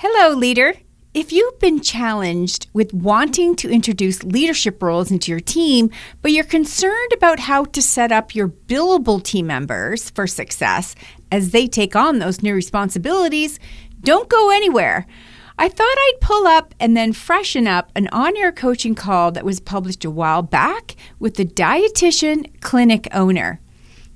Hello, leader. If you've been challenged with wanting to introduce leadership roles into your team, but you're concerned about how to set up your billable team members for success as they take on those new responsibilities, don't go anywhere. I thought I'd pull up and then freshen up an on-air coaching call that was published a while back with the Dietitian clinic owner.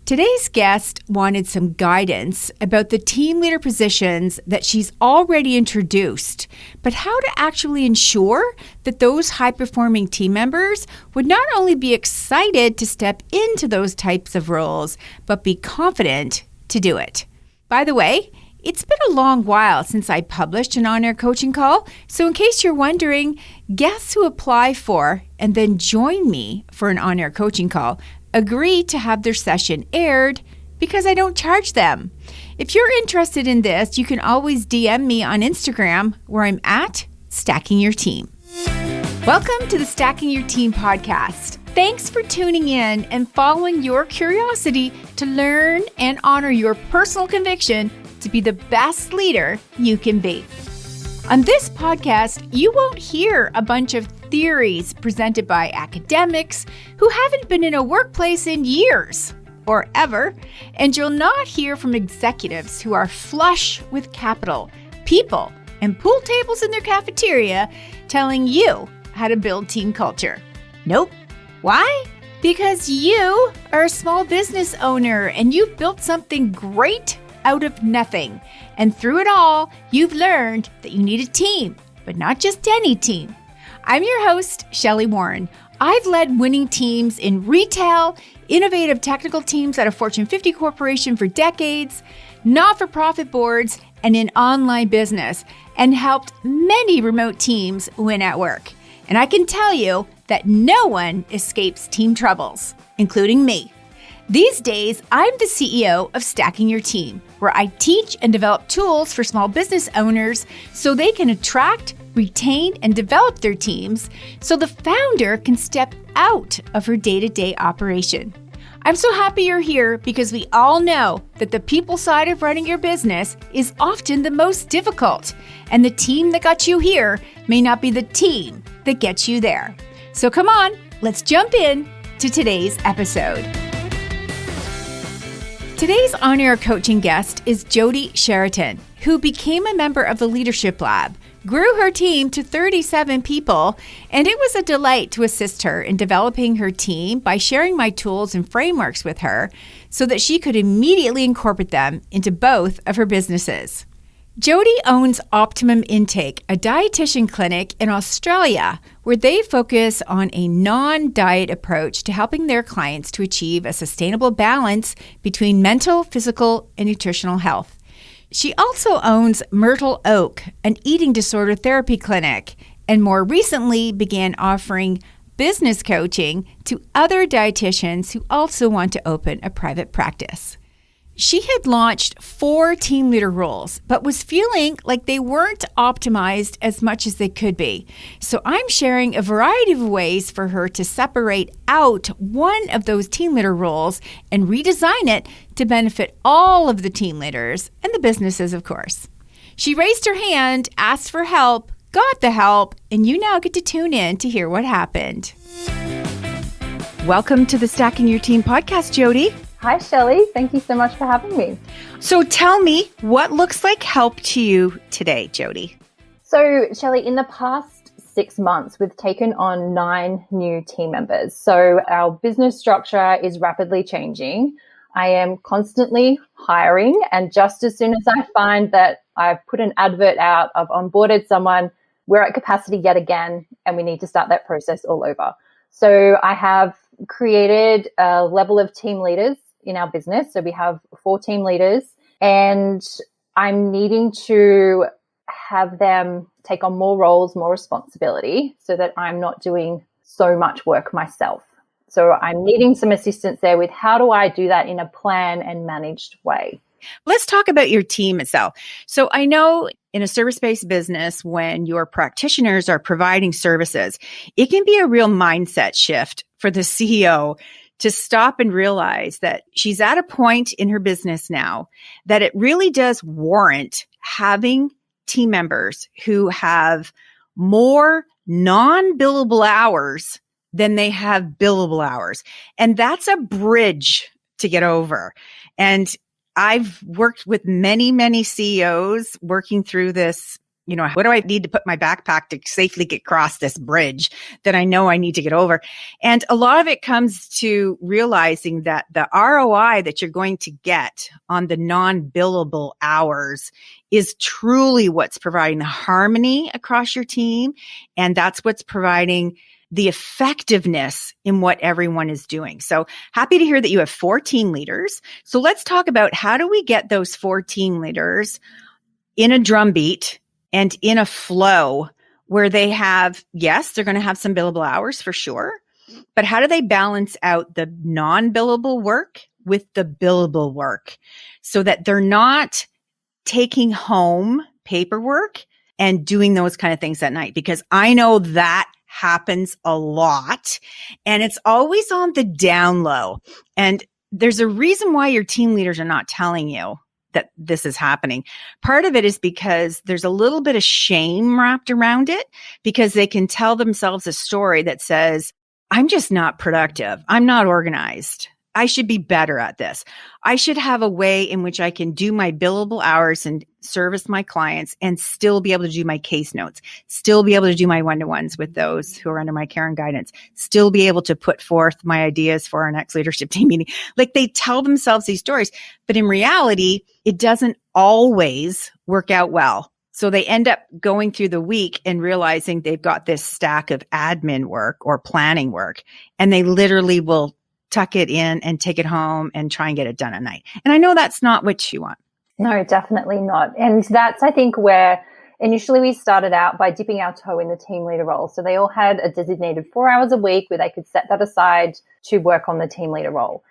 Today's guest wanted some guidance about the team leader positions that she's already introduced, but how to actually ensure that those high-performing team members would not only be excited to step into those types of roles, but be confident to do it. By the way, it's been a long while since I published an on-air coaching call, so in case you're wondering, guests who apply for and then join me for an on-air coaching call agree to have their session aired because I don't charge them. If you're interested in this, you can always DM me on Instagram where I'm at Stacking Your Team. Welcome to the Stacking Your Team podcast. Thanks for tuning in and following your curiosity to learn and honor your personal conviction to be the best leader you can be. On this podcast, you won't hear a bunch of theories presented by academics who haven't been in a workplace in years or ever, and you'll not hear from executives who are flush with capital, people, and pool tables in their cafeteria telling you how to build team culture. Nope. Why? Because you are a small business owner and you've built something great out of nothing. And through it all, you've learned that you need a team, but not just any team. I'm your host, Shelley Warren. I've led winning teams in retail, innovative technical teams at a Fortune 50 corporation for decades, not-for-profit boards, and in online business, and helped many remote teams win at work. And I can tell you that no one escapes team troubles, including me. These days, I'm the CEO of Stacking Your Team, where I teach and develop tools for small business owners so they can attract, retain, and develop their teams so the founder can step out of her day-to-day operation. I'm so happy you're here because we all know that the people side of running your business is often the most difficult, and the team that got you here may not be the team that gets you there. So come on, let's jump in to today's episode. Today's on-air coaching guest is Jody Sheraton, who became a member of the Leadership Lab, grew her team to 37 people, and it was a delight to assist her in developing her team by sharing my tools and frameworks with her so that she could immediately incorporate them into both of her businesses. Jody owns Optimum Intake, a dietitian clinic in Australia where they focus on a non-diet approach to helping their clients to achieve a sustainable balance between mental, physical, and nutritional health. She also owns Myrtle Oak, an eating disorder therapy clinic, and more recently began offering business coaching to other dietitians who also want to open a private practice. She had launched 4 team leader roles, but was feeling like they weren't optimized as much as they could be. So I'm sharing a variety of ways for her to separate out one of those team leader roles and redesign it to benefit all of the team leaders and the businesses, of course. She raised her hand, asked for help, got the help, and you now get to tune in to hear what happened. Welcome to the Stacking Your Team podcast, Jody. Hi, Shelley. Thank you so much for having me. So tell me, what looks like help to you today, Jody? So, Shelley, in the past 6 months, we've taken on 9 new team members. So our business structure is rapidly changing. I am constantly hiring, and just as soon as I find that I've put an advert out, I've onboarded someone, we're at capacity yet again, and we need to start that process all over. So I have created a level of team leaders in our business. So we have 4 team leaders, and I'm needing to have them take on more roles, more responsibility so that I'm not doing so much work myself. So I'm needing some assistance there with how do I do that in a planned and managed way. Let's talk about your team itself. So I know in a service-based business, when your practitioners are providing services, it can be a real mindset shift for the CEO to stop and realize that she's at a point in her business now that it really does warrant having team members who have more non-billable hours than they have billable hours. And that's a bridge to get over. And I've worked with many, many CEOs working through this. What do I need to put in my backpack to safely get across this bridge that I know I need to get over? And a lot of it comes to realizing that the ROI that you're going to get on the non-billable hours is truly what's providing the harmony across your team. And that's what's providing the effectiveness in what everyone is doing. So happy to hear that you have 4 team leaders. So let's talk about how do we get those 4 team leaders in a drumbeat and in a flow where they have, yes, they're going to have some billable hours for sure, but how do they balance out the non-billable work with the billable work so that they're not taking home paperwork and doing those kind of things at night? Because I know that happens a lot and it's always on the down low. And there's a reason why your team leaders are not telling you that this is happening. Part of it is because there's a little bit of shame wrapped around it because they can tell themselves a story that says, I'm just not productive. I'm not organized. I should be better at this. I should have a way in which I can do my billable hours and service my clients and still be able to do my case notes, still be able to do my one-to-ones with those who are under my care and guidance, still be able to put forth my ideas for our next leadership team meeting. Like they tell themselves these stories, but in reality, it doesn't always work out well. So they end up going through the week and realizing they've got this stack of admin work or planning work, and they literally will tuck it in and take it home and try and get it done at night. And I know that's not what you want. No, definitely not. And that's, I think, where initially we started out by dipping our toe in the team leader role. So they all had a designated 4 hours a week where they could set that aside to work on the team leader role.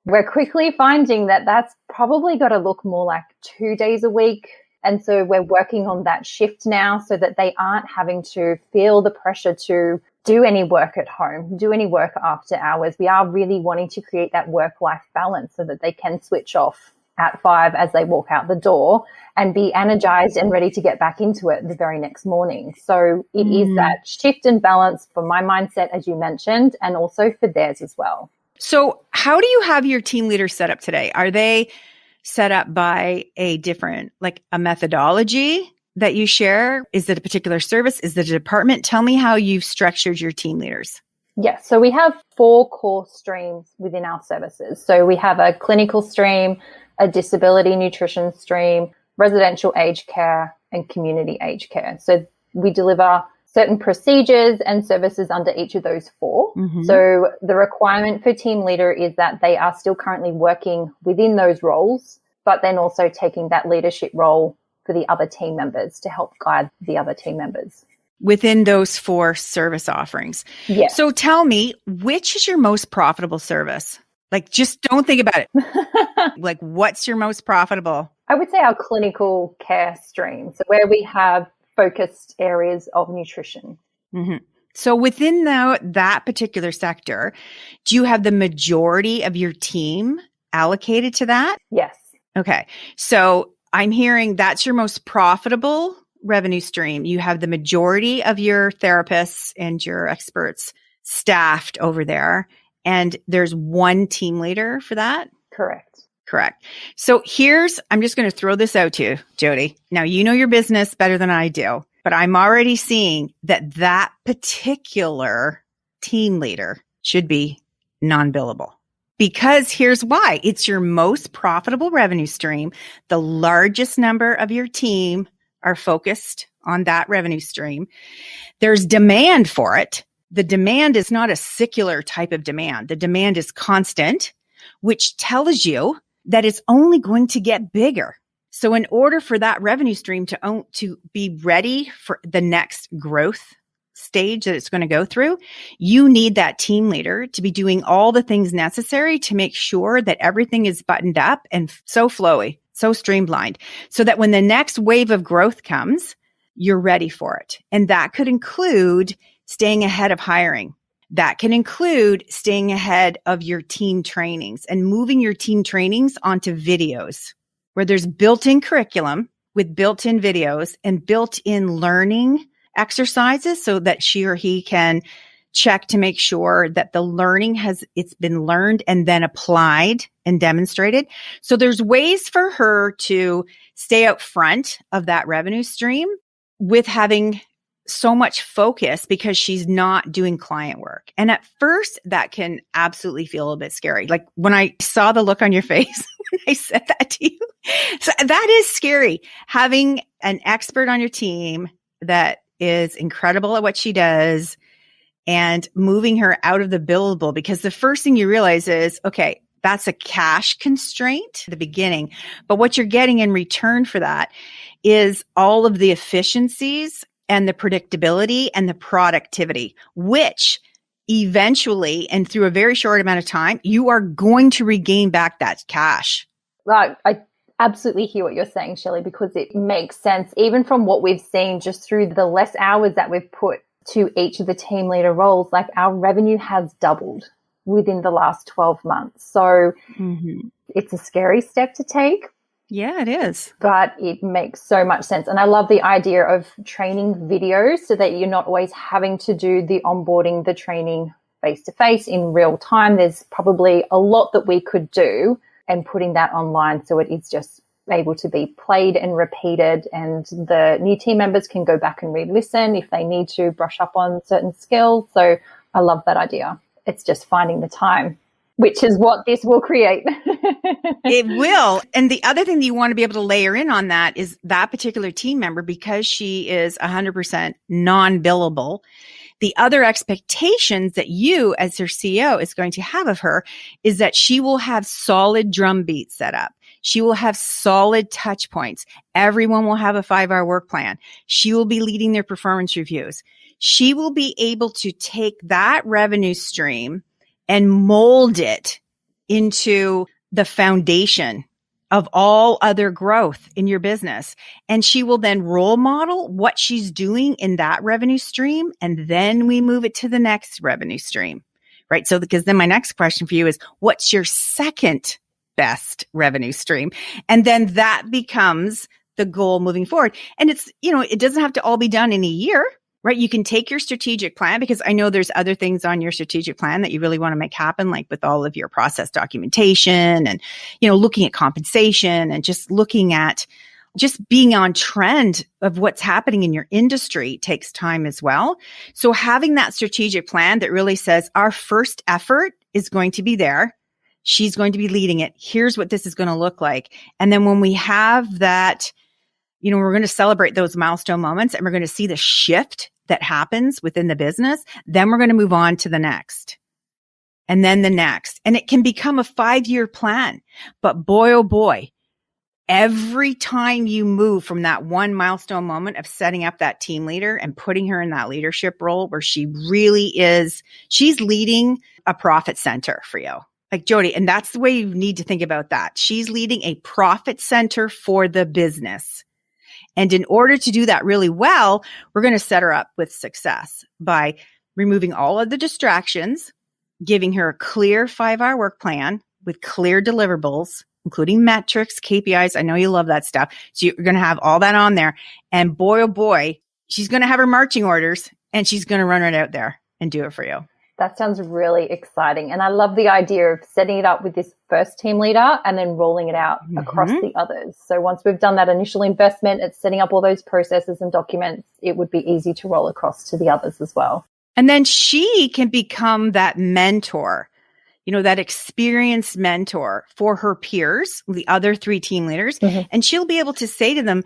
We're quickly finding that that's probably got to look more like 2 days a week. And so we're working on that shift now so that they aren't having to feel the pressure to do any work at home, do any work after hours. We are really wanting to create that work-life balance so that they can switch off at 5 as they walk out the door and be energized and ready to get back into it the very next morning. So it is that shift and balance for my mindset, as you mentioned, and also for theirs as well. So how do you have your team leaders set up today? Are they set up by a different, like a methodology that you share? Is it a particular service? Is it a department? Tell me how you've structured your team leaders. Yes. So we have 4 core streams within our services. So we have a clinical stream, a disability nutrition stream, residential aged care, and community aged care. So we deliver certain procedures and services under each of those 4. Mm-hmm. So the requirement for team leader is that they are still currently working within those roles, but then also taking that leadership role for the other team members to help guide the other team members. Within those 4 service offerings. Yes. So tell me, which is your most profitable service? Like, just don't think about it. Like, what's your most profitable? I would say our clinical care stream. So where we have focused areas of nutrition. Mm-hmm. So within that particular sector, do you have the majority of your team allocated to that? Yes. Okay. So I'm hearing that's your most profitable revenue stream. You have the majority of your therapists and your experts staffed over there, and there's 1 team leader for that? Correct. So I'm just going to throw this out to you, Jody. Now, you know your business better than I do, but I'm already seeing that particular team leader should be non-billable. Because here's why. It's your most profitable revenue stream. The largest number of your team are focused on that revenue stream. There's demand for it. The demand is not a secular type of demand. The demand is constant, which tells you that it's only going to get bigger. So in order for that revenue stream to be ready for the next growth stage that it's going to go through, you need that team leader to be doing all the things necessary to make sure that everything is buttoned up and so flowy, so streamlined, so that when the next wave of growth comes, you're ready for it. And that could include staying ahead of hiring. That can include staying ahead of your team trainings and moving your team trainings onto videos where there's built-in curriculum with built-in videos and built-in learning exercises so that she or he can check to make sure that the learning it's been learned and then applied and demonstrated. So there's ways for her to stay out front of that revenue stream with having so much focus because she's not doing client work. And at first that can absolutely feel a bit scary. Like when I saw the look on your face when I said that to you, so that is scary. Having an expert on your team that is incredible at what she does and moving her out of the billable, because the first thing you realize is, okay, that's a cash constraint at the beginning. But what you're getting in return for that is all of the efficiencies and the predictability and the productivity, which eventually and through a very short amount of time, you are going to regain back that cash. Right. I absolutely hear what you're saying, Shelley, because it makes sense, even from what we've seen just through the less hours that we've put to each of the team leader roles. Like our revenue has doubled within the last 12 months. So it's a scary step to take. Yeah, it is. But it makes so much sense. And I love the idea of training videos so that you're not always having to do the onboarding, the training face-to-face in real time. There's probably a lot that we could do, and putting that online so it is just able to be played and repeated, and the new team members can go back and re-listen if they need to brush up on certain skills. So I love that idea. It's just finding the time, which is what this will create. It will. And the other thing that you want to be able to layer in on that is that particular team member, because she is 100% non-billable, the other expectations that you as her CEO is going to have of her is that she will have solid drum beats set up. She will have solid touch points. Everyone will have a 5-hour work plan. She will be leading their performance reviews. She will be able to take that revenue stream and mold it into the foundation of all other growth in your business. And she will then role model what she's doing in that revenue stream. And then we move it to the next revenue stream, right? So, because then my next question for you is, what's your second best revenue stream? And then that becomes the goal moving forward. And it's, it doesn't have to all be done in a year, right? You can take your strategic plan, because I know there's other things on your strategic plan that you really want to make happen, like with all of your process documentation and, looking at compensation and just looking at just being on trend of what's happening in your industry takes time as well. So having that strategic plan that really says our first effort is going to be there. She's going to be leading it. Here's what this is going to look like. And then when we have that, we're going to celebrate those milestone moments, and we're going to see the shift that happens within the business. Then we're going to move on to the next, and then the next. And it can become a 5-year plan. But boy, oh boy, every time you move from that one milestone moment of setting up that team leader and putting her in that leadership role where she really is, she's leading a profit center for you. Like Jody, and that's the way you need to think about that. She's leading a profit center for the business. And in order to do that really well, we're going to set her up with success by removing all of the distractions, giving her a clear 5-hour work plan with clear deliverables, including metrics, KPIs. I know you love that stuff. So you're going to have all that on there. And boy, oh boy, she's going to have her marching orders, and she's going to run right out there and do it for you. That sounds really exciting. And I love the idea of setting it up with this first team leader and then rolling it out across the others. So once we've done that initial investment, it's setting up all those processes and documents, it would be easy to roll across to the others as well. And then she can become that mentor, that experienced mentor for her peers, the other 3 team leaders. And she'll be able to say to them,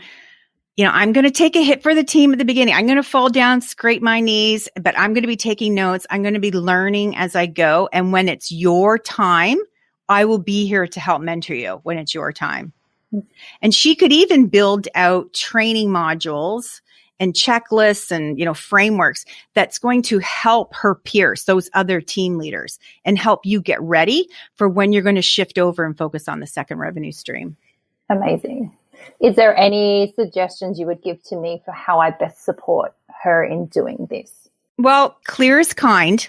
I'm going to take a hit for the team at the beginning. I'm going to fall down, scrape my knees, but I'm going to be taking notes. I'm going to be learning as I go. And when it's your time, I will be here to help mentor you when it's your time. And she could even build out training modules and checklists and, frameworks that's going to help her peers, those other team leaders, and help you get ready for when you're going to shift over and focus on the second revenue stream. Amazing. Is there any suggestions you would give to me for how I best support her in doing this? Well, clear is kind,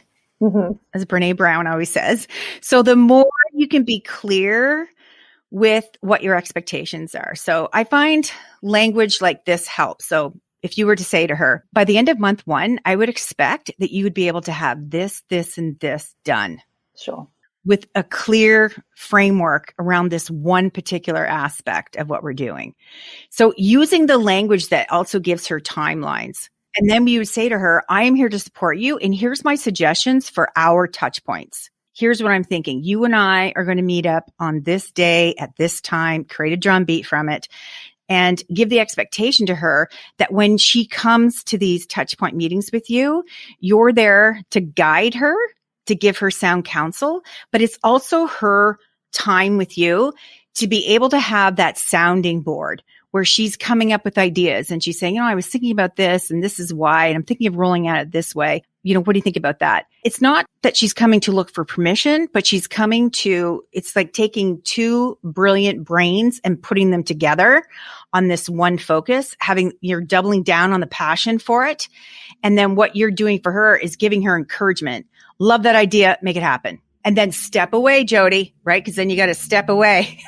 as Brene Brown always says. So the more you can be clear with what your expectations are. So I find language like this helps. So if you were to say to her, by the end of month 1, I would expect that you would be able to have this, this, and this done. Sure. With a clear framework around this one particular aspect of what we're doing. So using the language that also gives her timelines. And then we would say to her, I am here to support you. And here's my suggestions for our touch points. Here's what I'm thinking. You and I are going to meet up on this day at this time, create a drumbeat from it, and give the expectation to her that when she comes to these touch point meetings with you, you're there to guide her, to give her sound counsel, but it's also her time with you to be able to have that sounding board where she's coming up with ideas and she's saying, I was thinking about this and this is why, and I'm thinking of rolling out it this way. What do you think about that? It's not that she's coming to look for permission, but she's coming to, it's like taking 2 brilliant brains and putting them together on this one focus, you're doubling down on the passion for it. And then what you're doing for her is giving her encouragement. Love that idea. Make it happen. And then step away, Jody, right? Because then you got to step away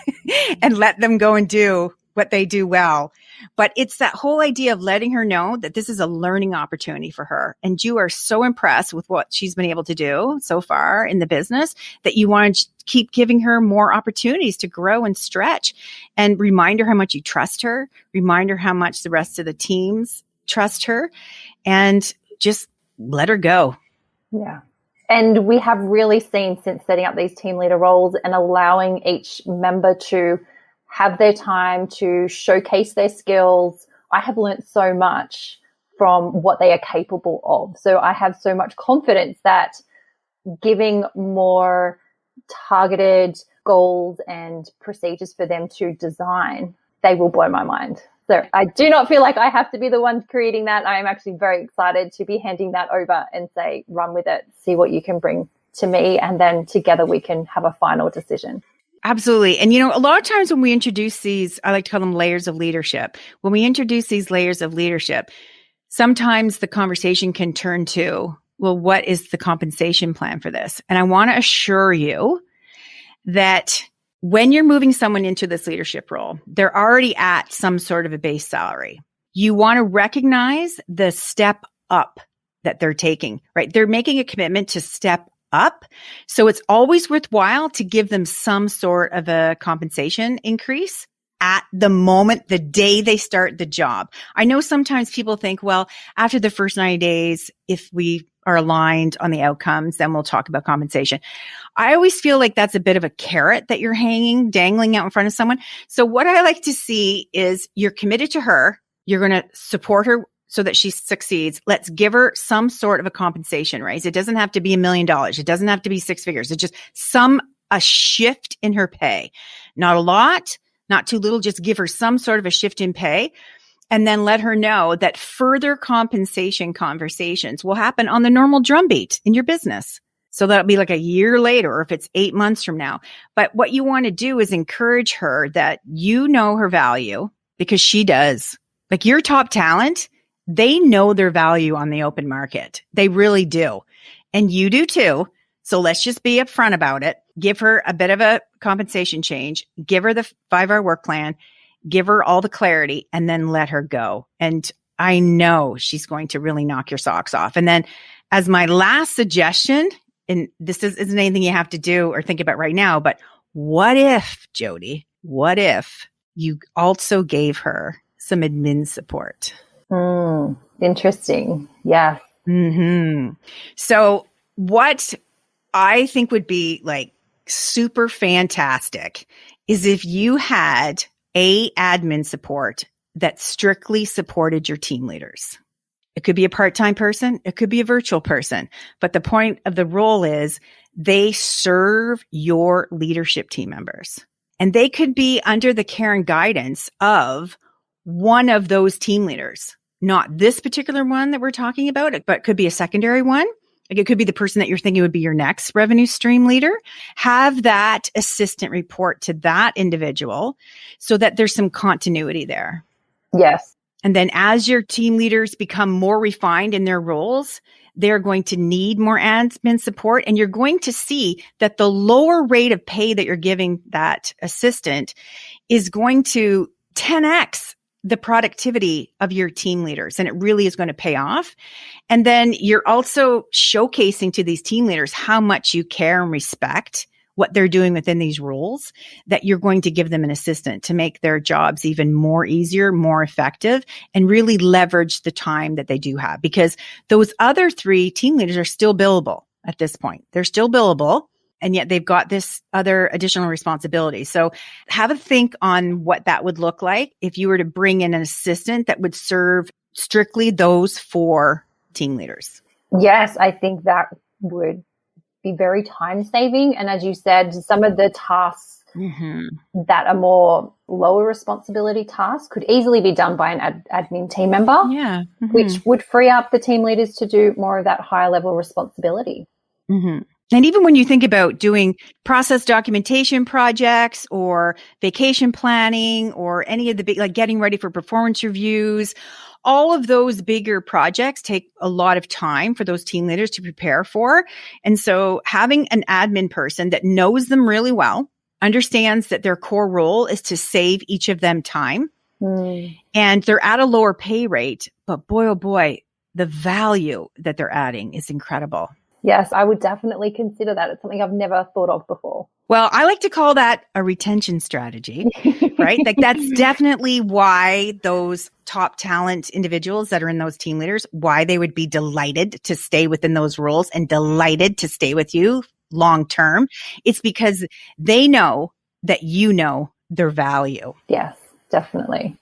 and let them go and do what they do well. But it's that whole idea of letting her know that this is a learning opportunity for her. And you are so impressed with what she's been able to do so far in the business that you want to keep giving her more opportunities to grow and stretch, and remind her how much you trust her, remind her how much the rest of the teams trust her, and just let her go. Yeah. And we have really seen, since setting up these team leader roles and allowing each member to have their time to showcase their skills, I have learned so much from what they are capable of. So I have so much confidence that giving more targeted goals and procedures for them to design, they will blow my mind. So I do not feel like I have to be the one creating that. I am actually very excited to be handing that over and say, run with it, see what you can bring to me, and then together we can have a final decision. Absolutely. And, a lot of times when we introduce these, I like to call them layers of leadership. When we introduce these layers of leadership, sometimes the conversation can turn to, well, what is the compensation plan for this? And I want to assure you that when you're moving someone into this leadership role, they're already at some sort of a base salary. You want to recognize the step up that they're taking, right? They're making a commitment to step up. So it's always worthwhile to give them some sort of a compensation increase at the moment, the day they start the job. I know sometimes people think, well, after the first 90 days, if we are aligned on the outcomes, then we'll talk about compensation. I always feel like that's a bit of a carrot that you're dangling out in front of someone. So what I like to see is you're committed to her. You're going to support her so that she succeeds. Let's give her some sort of a compensation raise. It doesn't have to be $1 million. It doesn't have to be 6 figures. It's just a shift in her pay. Not a lot, not too little. Just give her some sort of a shift in pay. And then let her know that further compensation conversations will happen on the normal drumbeat in your business. So that'll be like a year later, or if it's 8 months from now. But what you want to do is encourage her that you know her value, because she does. Like your top talent, they know their value on the open market. They really do. And you do too. So let's just be upfront about it. Give her a bit of a compensation change. Give her the 5-hour work plan. Give her all the clarity, and then let her go. And I know she's going to really knock your socks off. And then as my last suggestion, and this isn't anything you have to do or think about right now, but what if, Jody, what if you also gave her some admin support? Interesting. Yeah. Mm-hmm. So what I think would be like super fantastic is if you had admin support that strictly supported your team leaders. It could be a part-time person. It could be a virtual person. But the point of the role is they serve your leadership team members. And they could be under the care and guidance of one of those team leaders. Not this particular one that we're talking about, but it could be a secondary one. Like it could be the person that you're thinking would be your next revenue stream leader. Have that assistant report to that individual so that there's some continuity there. Yes. And then as your team leaders become more refined in their roles, they're going to need more admin support. And you're going to see that the lower rate of pay that you're giving that assistant is going to 10x the productivity of your team leaders. And it really is going to pay off. And then you're also showcasing to these team leaders how much you care and respect what they're doing within these roles, that you're going to give them an assistant to make their jobs even more easier, more effective, and really leverage the time that they do have. Because those other 3 team leaders are still billable at this point. They're still billable, and yet they've got this other additional responsibility. So have a think on what that would look like if you were to bring in an assistant that would serve strictly those 4 team leaders. Yes, I think that would be very time saving. And as you said, some of the tasks that are more lower responsibility tasks could easily be done by an admin team member, which would free up the team leaders to do more of that higher level responsibility. And even when you think about doing process documentation projects or vacation planning or any of the big, like getting ready for performance reviews, all of those bigger projects take a lot of time for those team leaders to prepare for. And so having an admin person that knows them really well, understands that their core role is to save each of them time, and they're at a lower pay rate, but boy, oh boy, the value that they're adding is incredible. Yes, I would definitely consider that. It's something I've never thought of before. Well, I like to call that a retention strategy, right? Like that's definitely why those top talent individuals that are in those team leaders, why they would be delighted to stay within those roles and delighted to stay with you long term. It's because they know that you know their value. Yes, definitely.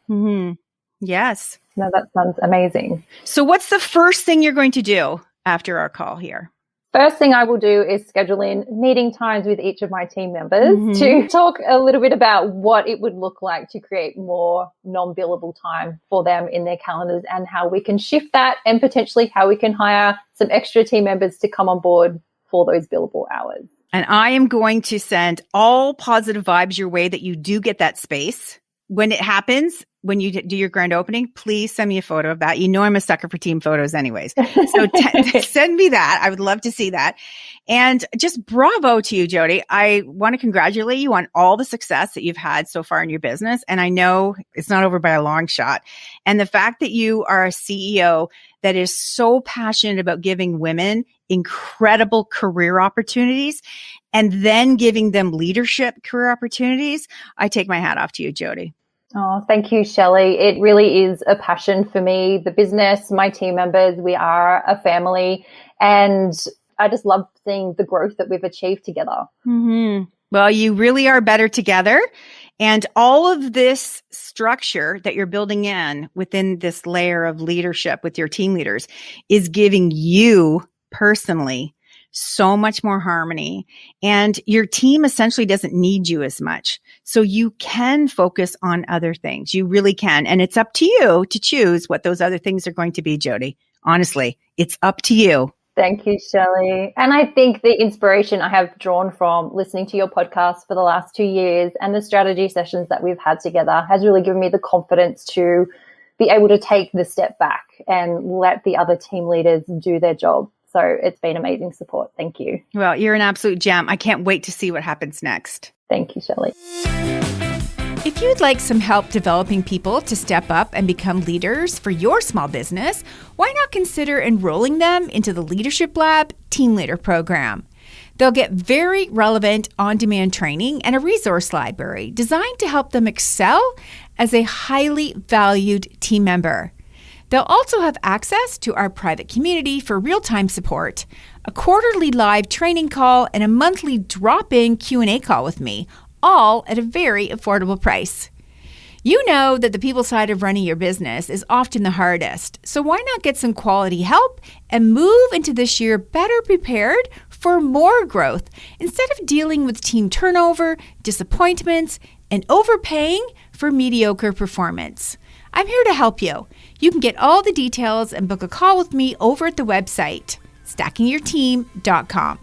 Yes. No, that sounds amazing. So what's the first thing you're going to do after our call here? First thing I will do is schedule in meeting times with each of my team members to talk a little bit about what it would look like to create more non-billable time for them in their calendars and how we can shift that and potentially how we can hire some extra team members to come on board for those billable hours. And I am going to send all positive vibes your way that you do get that space. When it happens, when you do your grand opening, please send me a photo of that. You know I'm a sucker for team photos anyways. So send me that. I would love to see that. And just bravo to you, Jody. I want to congratulate you on all the success that you've had so far in your business. And I know it's not over by a long shot. And the fact that you are a CEO that is so passionate about giving women incredible career opportunities and then giving them leadership career opportunities, I take my hat off to you, Jody. Oh, thank you, Shelley. It really is a passion for me. The business, my team members, we are a family, and I just love seeing the growth that we've achieved together. Well, you really are better together. And all of this structure that you're building in within this layer of leadership with your team leaders is giving you personally so much more harmony, and your team essentially doesn't need you as much. So you can focus on other things. You really can. And it's up to you to choose what those other things are going to be, Jody. Honestly, it's up to you. Thank you, Shelley. And I think the inspiration I have drawn from listening to your podcast for the last 2 years and the strategy sessions that we've had together has really given me the confidence to be able to take the step back and let the other team leaders do their job. So it's been amazing support. Thank you. Well, you're an absolute gem. I can't wait to see what happens next. Thank you, Shelley. If you'd like some help developing people to step up and become leaders for your small business, why not consider enrolling them into the Leadership Lab Team Leader Program? They'll get very relevant on-demand training and a resource library designed to help them excel as a highly valued team member. They'll also have access to our private community for real-time support, a quarterly live training call, and a monthly drop-in Q&A call with me, all at a very affordable price. You know that the people side of running your business is often the hardest, so why not get some quality help and move into this year better prepared for more growth instead of dealing with team turnover, disappointments, and overpaying for mediocre performance. I'm here to help you. You can get all the details and book a call with me over at the website, stackingyourteam.com.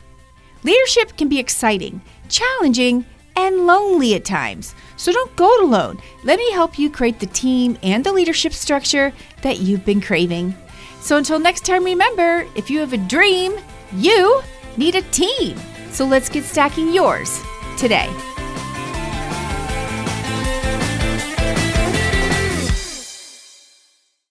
Leadership can be exciting, challenging, and lonely at times. So don't go it alone. Let me help you create the team and the leadership structure that you've been craving. So until next time, remember, if you have a dream, you need a team. So let's get stacking yours today.